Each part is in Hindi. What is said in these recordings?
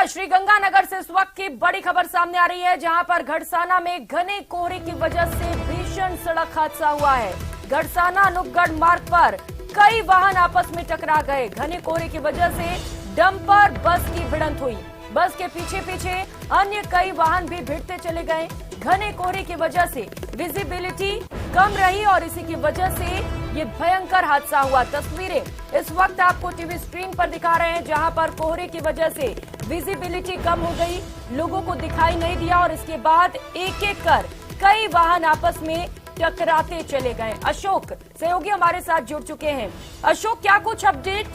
श्रीगंगानगर से इस वक्त की बड़ी खबर सामने आ रही है, जहां पर घड़साना में घने कोहरे की वजह से भीषण सड़क हादसा हुआ है। घड़साना अनूपगढ़ मार्ग पर कई वाहन आपस में टकरा गए। घने कोहरे की वजह से डंपर बस की भिड़ंत हुई। बस के पीछे पीछे अन्य कई वाहन भी भिड़ते चले गए। घने कोहरे की वजह से विजिबिलिटी कम रही और इसी की वजह से ये भयंकर हादसा हुआ। तस्वीरें इस वक्त आपको टीवी स्क्रीन पर दिखा रहे हैं, जहां पर कोहरे की वजह से विजिबिलिटी कम हो गई, लोगों को दिखाई नहीं दिया और इसके बाद एक एक कर कई वाहन आपस में टकराते चले गए। अशोक सहयोगी हमारे साथ जुड़ चुके हैं। अशोक, क्या कुछ अपडेट?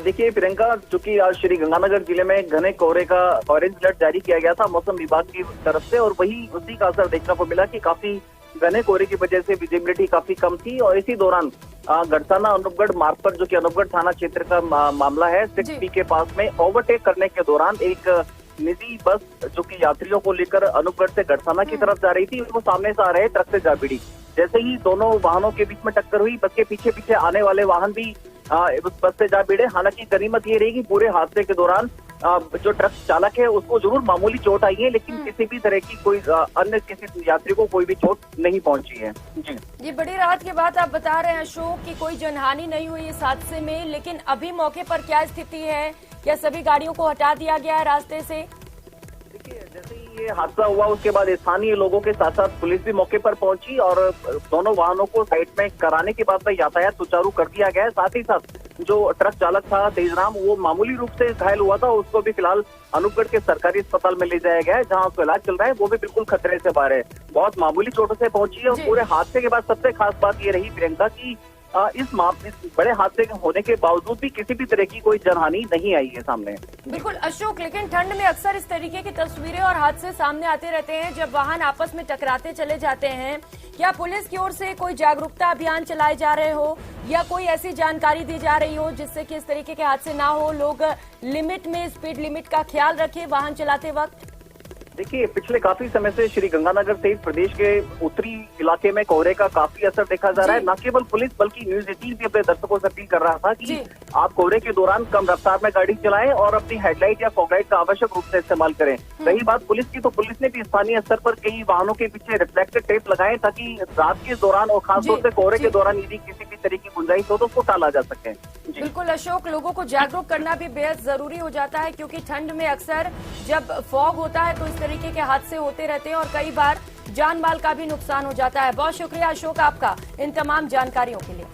देखिए प्रियंका, चूंकि आज श्रीगंगानगर जिले में घने कोहरे का ऑरेंज अलर्ट जारी किया गया था मौसम विभाग की तरफ से, और वही उसी का असर देखने को मिला कि काफी घने कोहरे की वजह से विजिबिलिटी काफी कम थी। और इसी दौरान घड़साना अनूपगढ़ मार्ग पर, जो कि अनूपगढ़ थाना क्षेत्र का मामला है, 6B के पास में ओवरटेक करने के दौरान एक निजी बस जो कि यात्रियों को लेकर अनूपगढ़ से घड़साना की तरफ जा रही थी, वो सामने से आ रहे ट्रक से जा भिड़ी। जैसे ही दोनों वाहनों के बीच में टक्कर हुई, बस के पीछे पीछे आने वाले वाहन भी उस बस से जा भिड़े। हालांकि गनीमत ये रही कि पूरे हादसे के दौरान जो ट्रक चालक है उसको जरूर मामूली चोट आई है, लेकिन किसी भी तरह की कोई अन्य किसी यात्री को कोई भी चोट नहीं पहुंची है। जी, ये बड़ी राहत की बात आप बता रहे हैं अशोक कि कोई जनहानि नहीं हुई इस हादसे में, लेकिन अभी मौके पर क्या स्थिति है? क्या सभी गाड़ियों को हटा दिया गया है रास्ते से? जैसे ही ये हादसा हुआ उसके बाद स्थानीय लोगों के साथ साथ पुलिस भी मौके पर पहुंची और दोनों वाहनों को साइड में कराने के बाद में यातायात सुचारू कर दिया गया है। साथ ही साथ जो ट्रक चालक था तेजराम, वो मामूली रूप से घायल हुआ था, उसको भी फिलहाल अनूपगढ़ के सरकारी अस्पताल में ले जाया गया है, जहां उसका इलाज चल रहा है। वो भी बिल्कुल खतरे से बाहर है, बहुत मामूली चोटों से पहुंची है। और पूरे हादसे के बाद सबसे खास बात ये रही प्रियंका की इस बड़े हादसे होने के बावजूद भी किसी भी तरह की कोई जनहानि नहीं आई है सामने। बिल्कुल अशोक, लेकिन ठंड में अक्सर इस तरीके की तस्वीरें और हादसे सामने आते रहते हैं जब वाहन आपस में टकराते चले जाते हैं। क्या पुलिस की ओर से कोई जागरूकता अभियान चलाए जा रहे हो या कोई ऐसी जानकारी दी जा रही हो जिससे कि इस तरीके के हादसे ना हो, लोग लिमिट में स्पीड लिमिट का ख्याल रखें वाहन चलाते वक्त? देखिए, पिछले काफी समय से श्रीगंगानगर सहित प्रदेश के उत्तरी इलाके में कोहरे का काफी असर देखा जा रहा है। न केवल पुलिस बल्कि न्यूज 18 भी अपने दर्शकों से अपील कर रहा था कि आप कोहरे के दौरान कम रफ्तार में गाड़ी चलाएं और अपनी हेडलाइट या फॉगलाइट का आवश्यक रूप से इस्तेमाल करें। रही बात पुलिस की, तो पुलिस ने भी स्थानीय स्तर पर कई वाहनों के पीछे रिफ्लेक्टर टेप लगाए ताकि रात के दौरान और खासतौर से कोहरे के दौरान यदि किसी भी तरह की गुंजाइश हो तो उसको टाला जा सके। बिल्कुल अशोक, लोगों को जागरूक करना भी बेहद जरूरी हो जाता है, क्योंकि ठंड में अक्सर जब फॉग होता है तो इस तरीके के हादसे होते रहते हैं और कई बार जान माल का भी नुकसान हो जाता है। बहुत शुक्रिया अशोक आपका इन तमाम जानकारियों के लिए।